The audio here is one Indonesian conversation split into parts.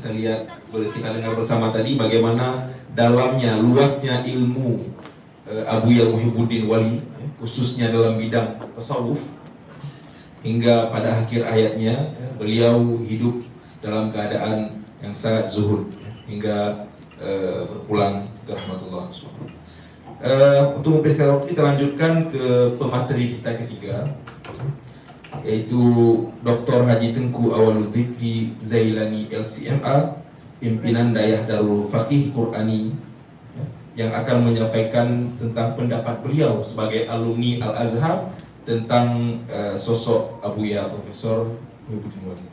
kita lihat, kita dengar bersama tadi bagaimana dalamnya, luasnya ilmu Abuya Muhibbuddin Wali, khususnya dalam bidang tasawuf, hingga pada akhir ayatnya beliau hidup dalam keadaan yang sangat zuhud hingga berpulang ke rahmatullah subhanahu. Untuk mempersingkat waktu, kita lanjutkan ke pemateri kita ketiga, yaitu Dr. Haji Tengku Awwaludzikri Zailani LCMA, pimpinan Dayah Darul Faqih Qur'ani, yang akan menyampaikan tentang pendapat beliau sebagai alumni Al-Azhar tentang sosok Abuya Profesor Muhibbuddin Wali.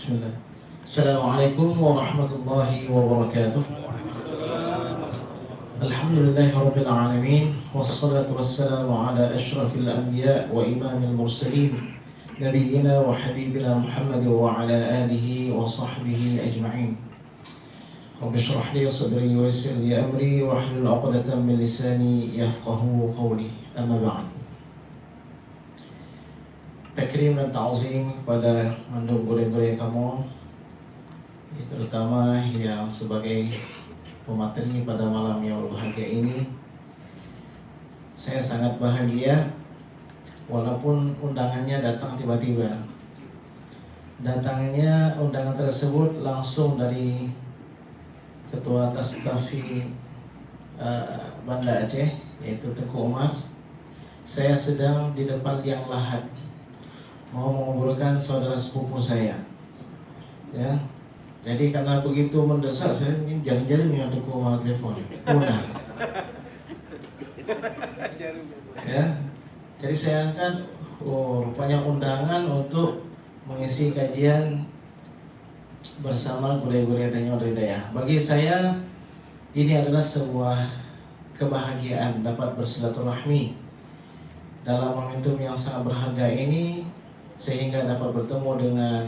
Bismillah. Assalamualaikum warahmatullahi wabarakatuh. Alhamdulillahirabbil alamin, wassalatu wassalamu ala asyrafil anbiya wa imamil mursalin, nabiyyina wa habibina Muhammad wa ala alihi wa sahbihi ajma'in. Rabbi shrah li sadri wa yassir li amri wa hlul 'uqdatam min lisani yafqahu qawli. Amma ba'd. Takrim dan ta'zim kepada mandub guru-guru kamu, terutama yang sebagai pemateri pada malam yang berbahagia ini. Saya sangat bahagia walaupun undangannya datang tiba-tiba. Datangnya undangan tersebut langsung dari Ketua Tastafi Banda Aceh, yaitu Tengku Umar. Saya sedang di depan liang lahat mau menguburkan saudara sepupu saya, ya. Jadi karena begitu mendesak, saya ingin jalan-jalan dengan Tengku Umar telepon, udah, ya. Jadi saya angkat, rupanya undangan untuk mengisi kajian bersama guru-guru yang dari Dayah. Bagi saya ini adalah sebuah kebahagiaan dapat bersilaturahmi dalam momentum yang sangat berharga ini, sehingga dapat bertemu dengan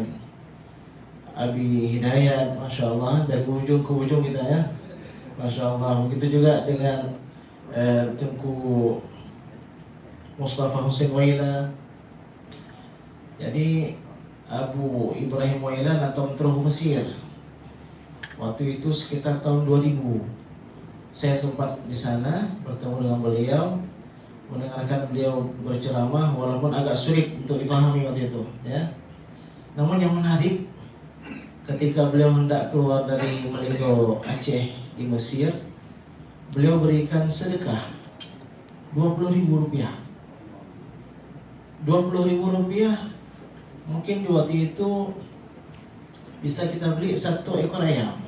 Abi Hidayat, Masya Allah, dari ujung ke ujung kita, ya, Masya Allah. Begitu juga dengan Tengku Mustafa Husain Waila. Jadi Abu Ibrahim Wailan atau Metro Mesir, waktu itu sekitar tahun 2000, saya sempat di sana bertemu dengan beliau, mendengarkan beliau berceramah, walaupun agak sulit untuk dipahami waktu itu, ya. Namun yang menarik, ketika beliau hendak keluar dari Melego Aceh di Mesir, beliau berikan sedekah 20.000 rupiah. 20.000 rupiah mungkin di waktu itu bisa kita beli 1 ekor ayam.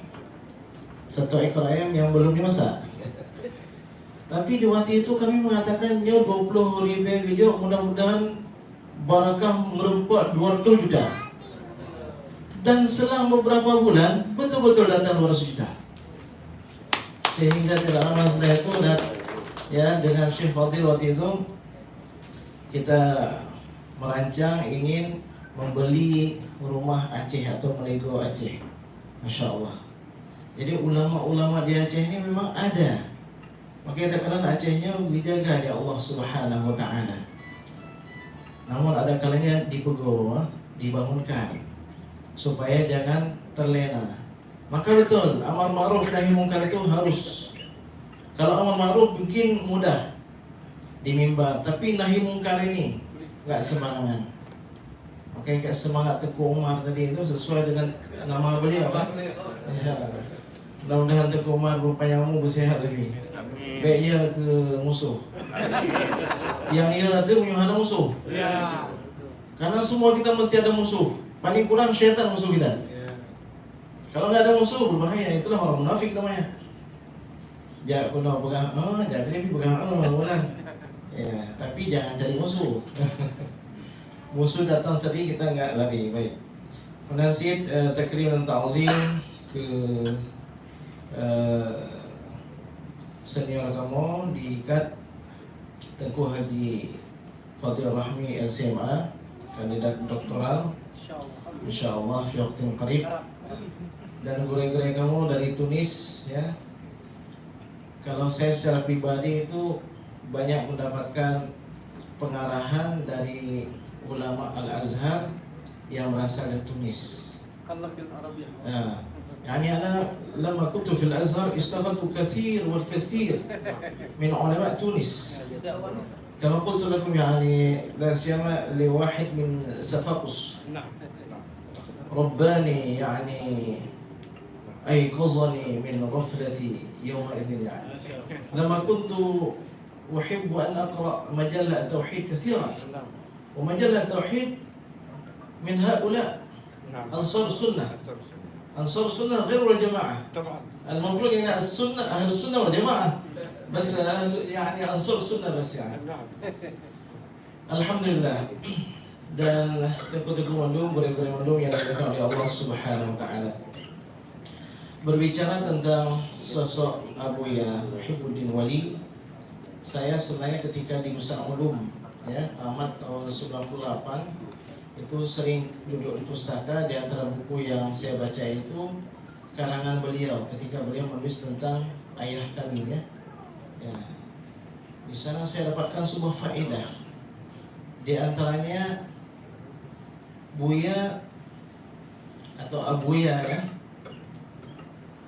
1 ekor ayam yang belum dimasak. Tapi di waktu itu kami mengatakan, ya 20.000 video, mudah-mudahan barakah merempat 200 juta. Dan selang beberapa bulan betul-betul datang 200 juta. Sehingga tidak lama setelah itu, ya, dengan Syekh Fadil waktu itu kita merancang ingin membeli rumah Aceh atau Melego Aceh. Masya Allah. Jadi ulama-ulama di Aceh ini memang ada. Makanya terkenal Acehnya dijaga di Allah Subhanahu wa Ta'ala. Namun ada kalanya dipegur, dibangunkan supaya jangan terlena. Maka betul, amar ma'ruf nahi mungkar itu harus. Kalau amar ma'ruf mungkin mudah di mimbar, tapi nahi mungkar ini enggak sembarangan. Makanya kayak semangat Tengku Umar tadi itu sesuai dengan nama beliau, apa? Ya. Mudah-mudahan Tengku Umar berpanjang umur, bersehat lagi. Baik ia ke musuh. Yang ia itu menyuhana musuh. Ya. Karena semua kita mesti ada musuh. Paling kurang syaitan musuh kita. Kalau nggak ada musuh berbahaya. Itulah orang munafik namanya. Jangan kuno pegang, jangan lebih pegang, bukan. Ya, tapi jangan cari musuh. Musuh datang sedih, kita nggak lari. Baik. Penasihat takrim dan ta'zim ke senior kamu diikat Tengku Haji Fadil Rahmi LCMA, kandidat doktoral, insyaallah fi waqtin qarib. Dan guru-guru kamu dari Tunis ya. Kalau saya secara pribadi itu banyak mendapatkan pengarahan dari ulama Al-Azhar yang berasal dari Tunis. يعني أنا لما كنت في الأزهر اشتغلت كثير والكثير من علماء تونس كما قلت لكم يعني لا سيما لواحد من صفاقس رباني يعني أيقظني من غفلتي يومئذ يعني لما كنت أحب أن أقرأ مجلة التوحيد كثيرا ومجلة التوحيد من هؤلاء أنصار السنة أنصار السنة غير الجماعة طبعا المفروض إن السنة أهل السنة والجماعة بس يعني أنصار السنة بس يعني Alhamdulillah. Dan teku-teku mandum, guru-guru mandum yang dilakukan oleh Allah Subhanahu wa taala. Berbicara tentang sosok Abuya Muhibbuddin Wali, saya sebenarnya ketika di Nusa Ulum ya, tamat tahun 98 itu sering duduk di pustaka. Di antara buku yang saya baca itu karangan beliau ketika beliau menulis tentang ayah kami ya. Di sana saya dapatkan sebuah faedah. Di antaranya Buya atau Abuya ya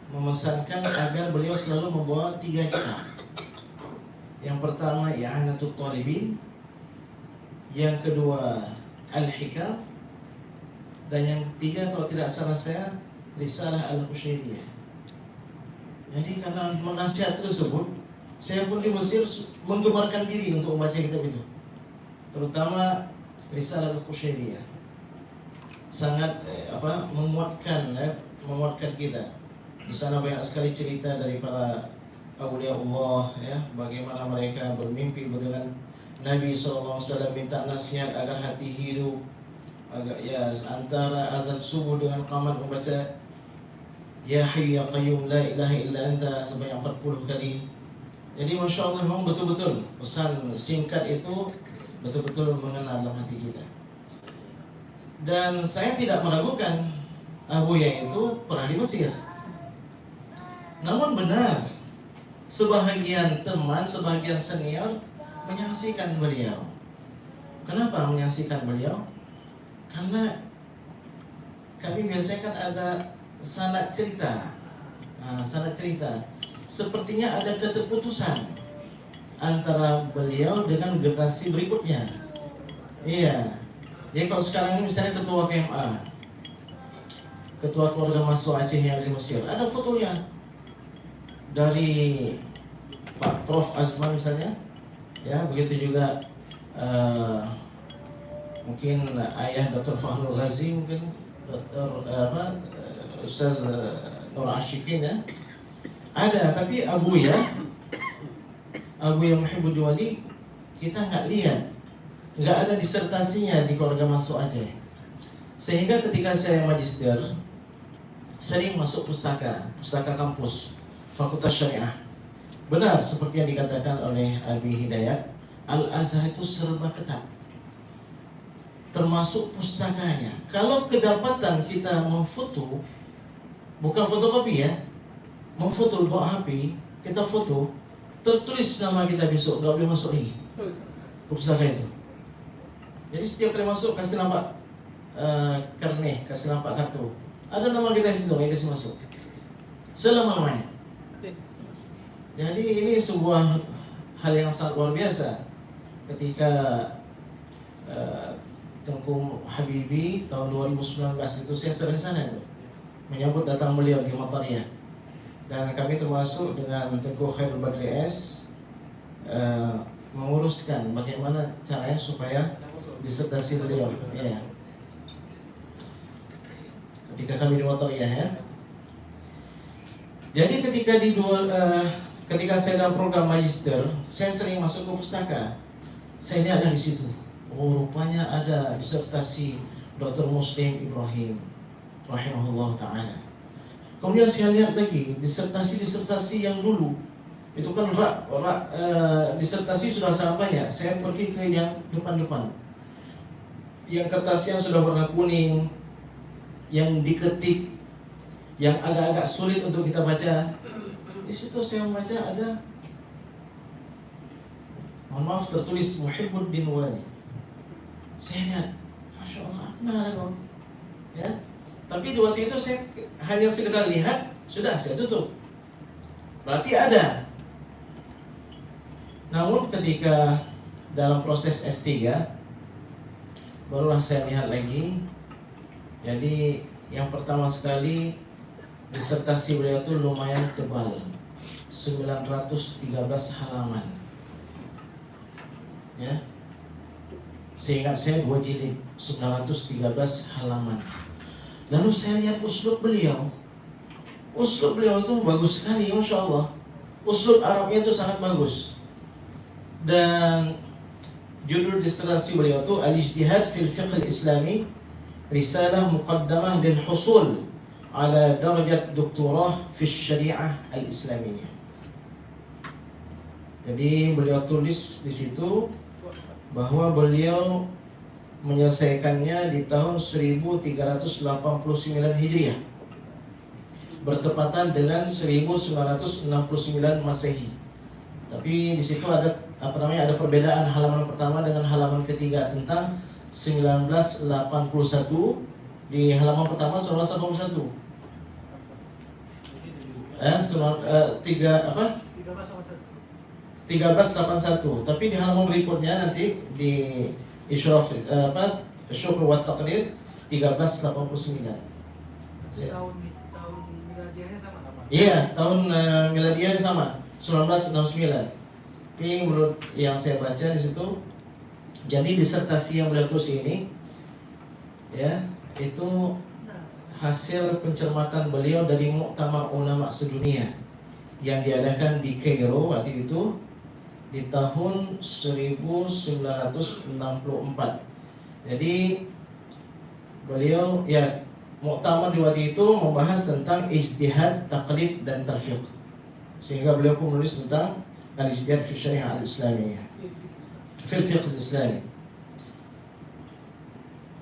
memesankan agar beliau selalu membawa 3 kitab. Yang pertama I'anatul Talibin, yang kedua Al-Hikam, dan yang ketiga kalau tidak salah saya Risalah Al-Qushairiyah. Jadi karena menasihat tersebut, saya pun di Mesir menggemarkan diri untuk membaca kitab itu, terutama Risalah Al-Qushairiyah. Sangat menguatkan kita. Di sana banyak sekali cerita dari para awliya Allah ya, bagaimana mereka bermimpi dengan Nabi SAW, minta nasihat agar hati hidup, agak ya antara azan subuh dengan qamat membaca Ya Hayyu Ya Qayyum La Ilaha Illa Anta sebanyak 40 kali. Jadi Masya Allah memang betul-betul pesan singkat itu betul-betul mengena dalam hati kita. Dan saya tidak meragukan Abuya itu pernah di Mesir. Namun benar, sebahagian teman, sebahagian senior menyaksikan beliau. Kenapa menyaksikan beliau? Karena kami biasanya kan ada sanad cerita. Sanad cerita. Sepertinya ada keterputusan antara beliau dengan generasi berikutnya. Iya. Jadi kalau sekarang ini misalnya ketua KMA, ketua keluarga Masuk Aceh yang di Mesir, ada fotonya dari Pak Prof Azman misalnya, ya begitu juga mungkin ayah Dr. Fakhrul Ghazi, mungkin Dr. Ustaz Nur Ashikin ya, ada. Tapi Abuya Muhibbuddin Wali kita nggak lihat, nggak ada disertasinya di keluarga Masuk Aceh. Sehingga ketika saya magister sering masuk pustaka kampus Fakultas Syariah. Benar seperti yang dikatakan oleh Abi Hidayat, Al-Azhar itu serba ketat, termasuk pustakanya. Kalau kedapatan kita memfoto, bukan fotokopi ya, memfoto bawa HP, kita foto, tertulis nama kita besok, nggak boleh masuk lagi ke pustaka itu. Jadi setiap kali masuk kasih nampak karne, kasih nampak kartu, ada nama kita di situ, yang kasih masuk selama-lamanya. Jadi ini sebuah hal yang sangat luar biasa. Ketika Tengku Habibi tahun 2019 itu saya sering sana itu menyambut datang beliau di Matariyah. Dan kami termasuk dengan Tengku Khairul Badri S menguruskan bagaimana caranya supaya disertasi beliau ya. Ketika kami di Matariyah ya. Jadi ketika saya dalam program magister, saya sering masuk ke pustaka. Saya lihat ada di situ. Oh, rupanya ada disertasi Dr. Muslim Ibrahim rahimahullah taala. Kemudian saya lihat lagi disertasi yang dulu. Itu kan disertasi sudah sangat banyak. Saya pergi ke yang depan-depan. Yang kertasnya sudah warna kuning, yang diketik, yang agak-agak sulit untuk kita baca. Di situ saya membaca ada, mohon maaf, tertulis Muhibbuddin Wali. Saya lihat, Masya Allah, mana kok? Ya, tapi di waktu itu saya hanya sekedar lihat, sudah saya tutup. Berarti ada. Namun ketika dalam proses S3, barulah saya lihat lagi. Jadi yang pertama sekali, disertasi beliau itu lumayan tebal, 913 halaman. Ya, seingat saya 2 jilid, 913 halaman. Lalu saya lihat uslub beliau. Uslub beliau itu bagus sekali, Masya Allah. Uslub Arabnya itu sangat bagus. Dan judul disertasi beliau itu Al-Ijtihad fil Fiqh Al-Islami, Risalah Muqaddamah lil Husul ala Darajat Doktorah fi Syariah Al-Islamiyah. Jadi beliau tulis di situ bahwa beliau menyelesaikannya di tahun 1389 Hijriah, bertepatan dengan 1969 Masehi. Tapi di situ ada ada perbedaan halaman pertama dengan halaman ketiga tentang 1981. Di halaman pertama 1981. 1381. Tapi di halaman berikutnya nanti di Isyraf Syukr wa Taqdir 1389. Tahun miladiahnya sama. Iya, tahun miladiahnya sama, 1969. Tapi menurut yang saya baca di situ, jadi disertasi yang beliau tulis ini, ya, itu hasil pencermatan beliau dari Muktamar Ulama Sedunia yang diadakan di Kairo waktu itu di tahun 1964. Jadi beliau, ya, muktamar di waktu itu membahas tentang ijtihad, taqlid dan tarfiq. Sehingga beliau pun menulis tentang al-ijtihad fi syariah al-islamiyah, fil fiqh al-islami.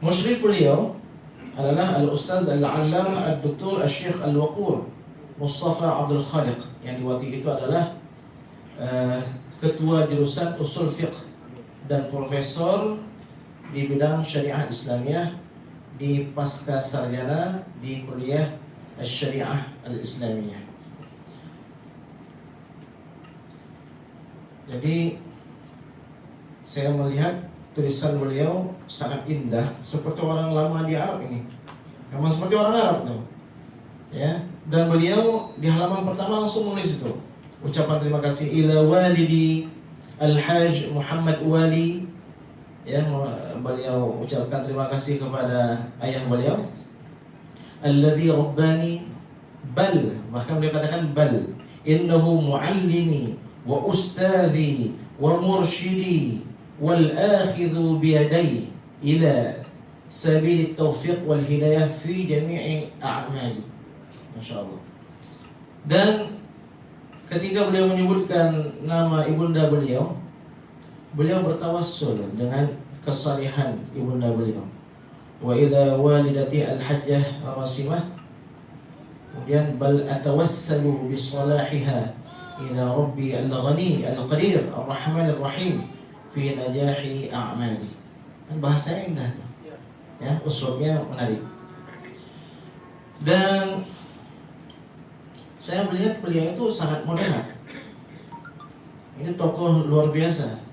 Musyrif beliau adalah Al-Ustaz Al-Allamah Al-Doktor Al-Syekh Al-Waqur Mustafa Abdul Khaliq, yang di waktu itu adalah ketua jurusan usul fiqh dan profesor di bidang syariah Islamiyah di pasca sarjana di kuliah Syariah Al-Islamiyah. Jadi saya melihat tulisan beliau sangat indah, seperti orang lama di Arab ini. Memang seperti orang Arab tuh. Ya, dan beliau di halaman pertama langsung menulis itu. Ucapan terima kasih ila walidi Al-Hajj Muhammad Wali. Ya, beliau ucapkan terima kasih kepada ayah beliau, alladzi rabbani, bal, bahkan beliau katakan bal, innahu muallimi wa ustadhi wa mursyidi wal akhidhu biyadai ila sabil taufiq wal hidayah fi jami'i a'mali. Masya Allah. Dan ketika beliau menyebutkan nama ibunda beliau, beliau bertawassul dengan kesalihan ibunda beliau. Wa ila walidati al-hajjah Rasimah, kemudian bal atawassalu bi salahiha ila rabbi al-ghani al-qadir ar-rahman ar-rahim fi najahi a'mali. Bahasanya indah, ya, usulnya menarik. Dan saya melihat beliau itu sangat moderat. Ini tokoh luar biasa.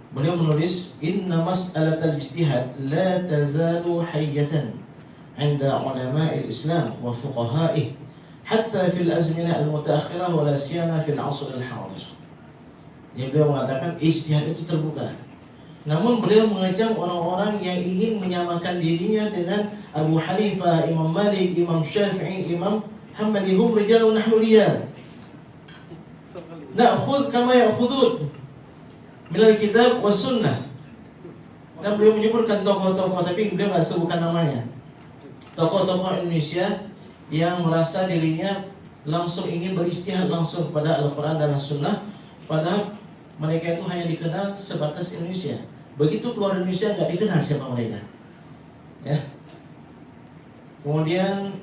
Beliau menulis, inna mas'alatal ijtihad la tazalu hayyatan 'inda ulama'il Islam wa fuqaha'ih hatta fil azminah al-mutaakhirah wa la siyama fil 'asr al-hadir. Yang beliau mengatakan ijtihad itu terbuka. Namun beliau mengajak orang-orang yang ingin menyamakan dirinya dengan Abu Hanifah, Imam Malik, Imam Syafi'i, Imam Hanbali, hum rijal wa nahnu rijal. Na'khudh kama ya'khudun minal kitab was sunnah. Dan beliau menyebutkan tokoh-tokoh, tapi beliau nggak sebutkan namanya. Tokoh-tokoh Indonesia yang merasa dirinya langsung ingin beristihad langsung pada Al-Quran dan As-Sunnah, padahal mereka itu hanya dikenal sebatas Indonesia. Begitu keluar Indonesia nggak dikenal siapa mereka. Ya. Kemudian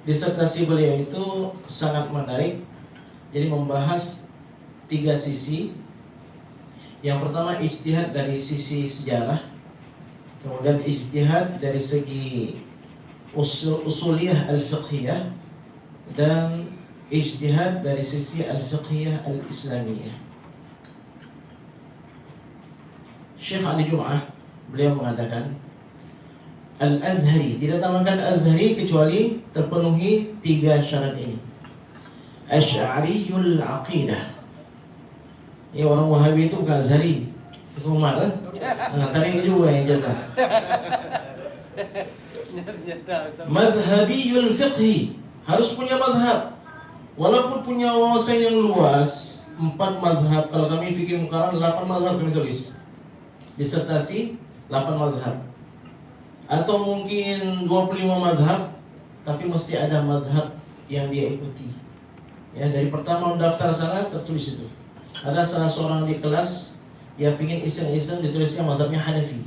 disertasi beliau itu sangat menarik. Jadi membahas 3 sisi. Yang pertama ijtihad dari sisi sejarah, kemudian ijtihad dari segi usuliyah al-fiqhiyah, dan ijtihad dari sisi al-fiqhiyah al-islamiyah. Syekh Ali Jum'ah beliau mengatakan Al-Azhari, tidak namakan Azhari kecuali terpenuhi 3 syarat ini. Asy'ariyul aqidah. Ini orang Wahabi itu bukan Azhari, itu Umar. Nah, tadi juga yang jasa. Madhabiyul fiqhi, harus punya madhab. Walaupun punya wawasan yang luas, 4 madhab. Kalau kami fikih muqarrar 8 madhab kami tulis. Disertasi 8 madhab. Atau mungkin 25 madhab, tapi mesti ada madhab yang dia ikuti. Ya, dari pertama mendaftar sana tertulis itu. Ada salah seorang di kelas, dia pingin iseng-iseng ditulisnya madhabnya Hanafi.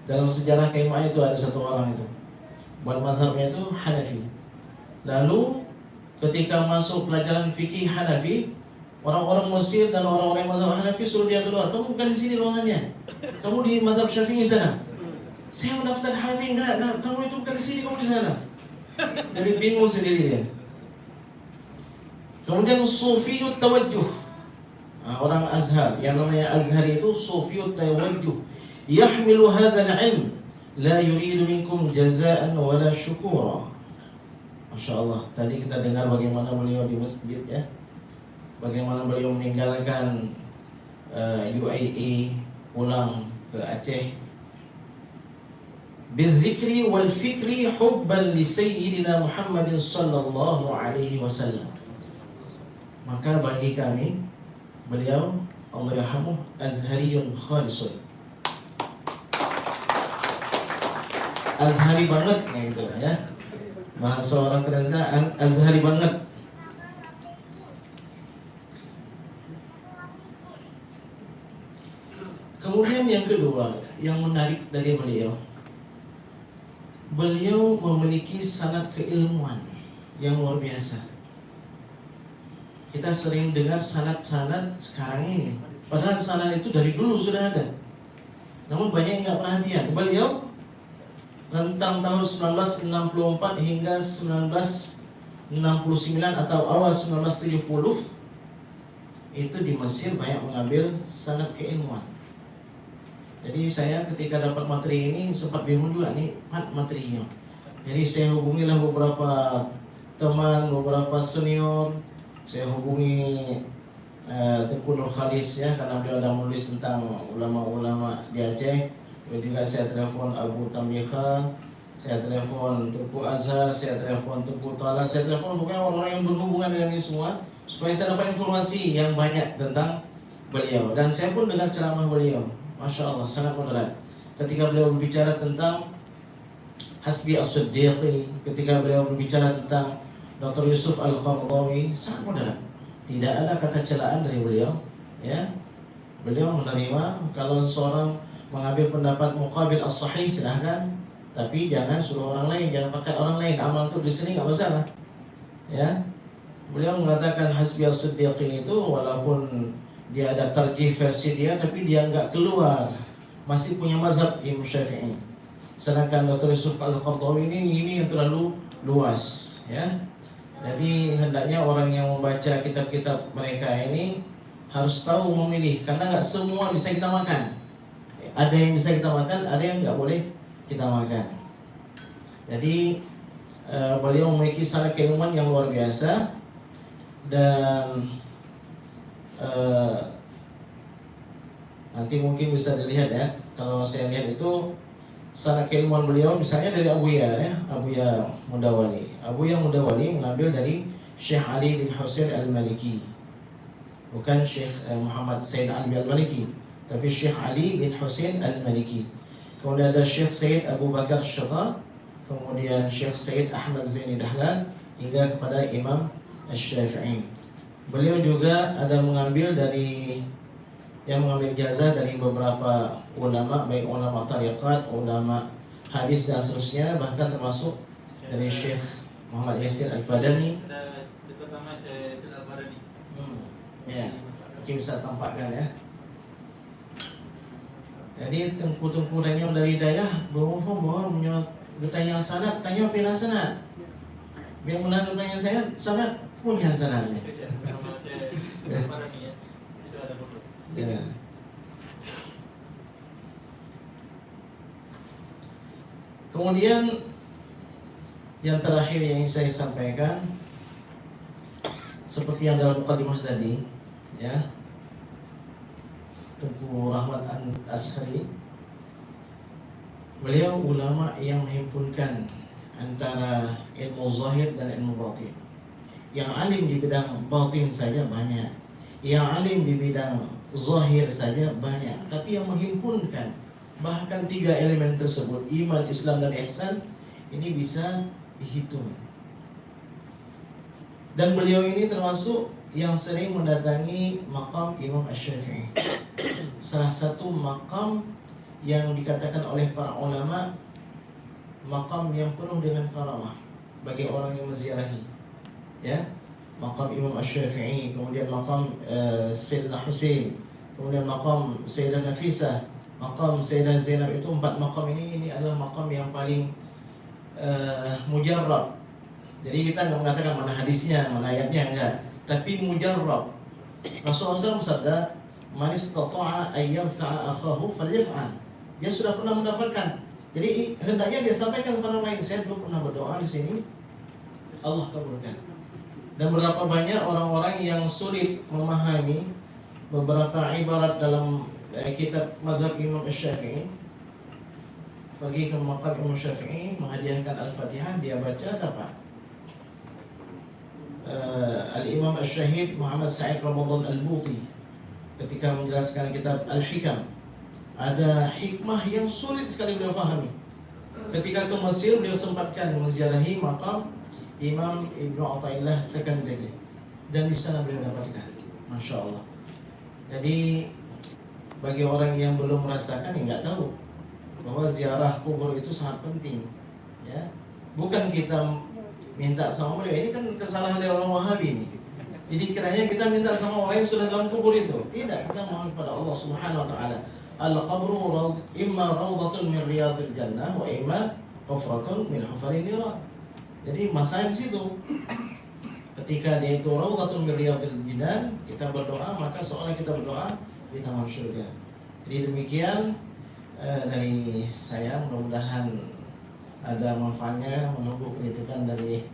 Dalam sejarah KMA itu ada satu orang itu buat madhabnya itu Hanafi. Lalu ketika masuk pelajaran fikih Hanafi, orang-orang Mesir dan orang-orang madhab Hanafi suruh dia keluar. Kamu bukan di sini ruangannya, kamu di madhab Syafi'i sana. Saya mendaftar Hanafi, enggak, kamu itu bukan di sini, kamu di sana. Jadi bingung sendiri dia. Kemudian Sufiyut Tawajjuh, orang Azhar, yang namanya Azhari itu Sufiyut Tawajjuh. Yahmilu hadzal ilm, la yuridu minkum jazaan wala syukura. Masya Allah, tadi kita dengar bagaimana beliau di masjid ya, bagaimana beliau meninggalkan UAE, pulang ke Aceh. Bidzikri wal fikri hubban li sayyidina Muhammadin sallallahu alaihi wasallam. Maka bagi kami, beliau Allah yarhamuh Azhariyun khalisun. Azhari banget gitu ya. Bahasa orang kerajaan Azhari banget. Kemudian yang kedua, yang menarik dari beliau, beliau memiliki sanad keilmuan yang luar biasa. Kita sering dengar sanad-sanad sekarang ini, padahal sanad itu dari dulu sudah ada. Namun banyak yang nggak perhatian. Beliau rentang tahun 1964 hingga 1969 atau awal 1970 itu di Mesir banyak mengambil sanad keilmuan. Jadi saya ketika dapat materi ini sempat bingung juga nih materinya. Jadi saya hubungilah beberapa teman, beberapa senior. Saya hubungi Tengku Nur Khalis ya, karena beliau ada menulis tentang ulama-ulama di Aceh. Juga saya telepon Abu Tamyiha, saya telepon Tengku Azhar, saya telepon Tengku Tala, saya telepon pokoknya orang-orang yang berhubungan dengan ini semua, supaya saya dapat informasi yang banyak tentang beliau. Dan saya pun dengar ceramah beliau, Masya Allah, sangat moderat. Ketika beliau berbicara tentang Hasbi As-Siddiqi, ketika beliau berbicara tentang Dr. Yusuf Al-Qaradawi, sangat moderat. Tidak ada kata celaan dari beliau ya. Beliau menerima kalau seseorang mengambil pendapat muqabil as-sahih silahkan, tapi jangan suruh orang lain, jangan pakai orang lain. Amal untuk di sini nggak masalah ya. Beliau mengatakan Hasbi As-Siddiqi itu walaupun dia ada tarjih versi dia, tapi dia nggak keluar, masih punya madhab Imam Syafi'i. Sedangkan Dr. Yusuf Al-Qaradawi ini yang terlalu luas ya. Jadi hendaknya orang yang membaca kitab-kitab mereka ini harus tahu memilih, karena nggak semua bisa kita makan. Ada yang bisa kita makan, ada yang nggak boleh kita makan. Jadi beliau memiliki sanad keilmuan yang luar biasa. Dan nanti mungkin bisa dilihat ya, kalau saya lihat itu sanad keilmuan beliau misalnya dari Abuya ya, Abuya Mudawali. Abuya Mudawali mengambil dari Syekh Ali bin Husain Al-Maliki, bukan Syekh Muhammad Said Ali Al-Maliki, tapi Syekh Ali bin Husain Al-Maliki. Kemudian ada Syekh Said Abu Bakar Syata, kemudian Syekh Said Ahmad Zaini Dahlan, hingga kepada Imam Asy-Syafi'i. Beliau juga ada mengambil dari yang mengambil ijazah dari beberapa ulama, baik ulama tariqat, ulama hadis dan seterusnya, bahkan termasuk dari Syekh Muhammad Yasir Al-Badani. Dekat sama Syekh Al-Badani. Ya, mungkin bisa tampakkan ya. Jadi tengku-tengku tanya dari daya berhubung bahwa bertanya sanad, tanya pila sanad. Biar mulai bertanya saya sanad punya sanadnya. Sama Syekh Al-Badani ya. Itu ada foto. Ya. Kemudian yang terakhir yang ingin saya sampaikan, seperti yang dalam mukadimah tadi, ya, Tengku Rahmat Ashari, beliau ulama yang menghimpunkan antara ilmu zahir dan ilmu batin. Yang alim di bidang batin saja banyak, yang alim di bidang zahir saja banyak, tapi yang menghimpunkan bahkan 3 elemen tersebut, iman, Islam, dan ihsan, ini bisa dihitung. Dan beliau ini termasuk yang sering mendatangi makam Imam Asy-Syafi'i. Salah satu makam yang dikatakan oleh para ulama makam yang penuh dengan karamah bagi orang yang menziarahi. Ya, makam Imam Asy-Syafi'i, kemudian makam Sayyidina Husain, kemudian makam Sayyidah Nafisah, makam Sayyidah Zainab. Itu 4 makam ini adalah makam yang paling mujarrab. Jadi kita nggak mengatakan mana hadisnya, mana ayatnya, enggak, tapi mujarrab. Rasulullah SAW bersabda, "Man istata'a an yanfa'a akhahu falyaf'al." Dia sudah pernah mendapatkan. Jadi hendaknya dia sampaikan kepada orang lain, saya dulu pernah berdoa di sini, Allah kabulkan. Dan berapa banyak orang-orang yang sulit memahami beberapa ibarat dalam kitab mazhab Imam Asy-Syafi'i, pergi ke makam Imam Syafi'i, menghadiahkan Al-Fatihah, dia baca dapat. Al-Imam Asy-Syahid Muhammad Sa'id Ramadan Al-Buti ketika menjelaskan kitab Al-Hikam, ada hikmah yang sulit sekali beliau fahami. Ketika ke Mesir, beliau sempatkan menziarahi makam Imam Ibnu Athaillah Sekandari, dan di sana beliau dapatkan, Masya Allah. Jadi bagi orang yang belum merasakan, yang nggak tahu bahwa ziarah kubur itu sangat penting, ya. Bukan kita minta sama beliau, ini kan kesalahan dari orang Wahabi ini. Jadi kiranya kita minta sama orang yang sudah dalam kubur itu. Tidak, kita mohon kepada Allah Subhanahu wa taala. Al-qabru imma rawdatun min riyadil jannah wa imma hufratun min hufarin niran. Jadi masalah di situ. Ketika dia itu rawdatun min riyadil jinan, kita berdoa, maka seolah kita berdoa di taman surga. Jadi demikian dari saya, mudah-mudahan ada manfaatnya, menunggu pendidikan dari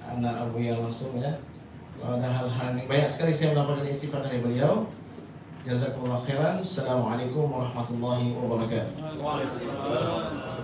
anak Abu yang langsung ya. Kalau ada hal-hal yang banyak sekali saya mendapatkan istighfar dari beliau. Jazakumullah khairan. Assalamualaikum warahmatullahi wabarakatuh. Waalaikumsalam.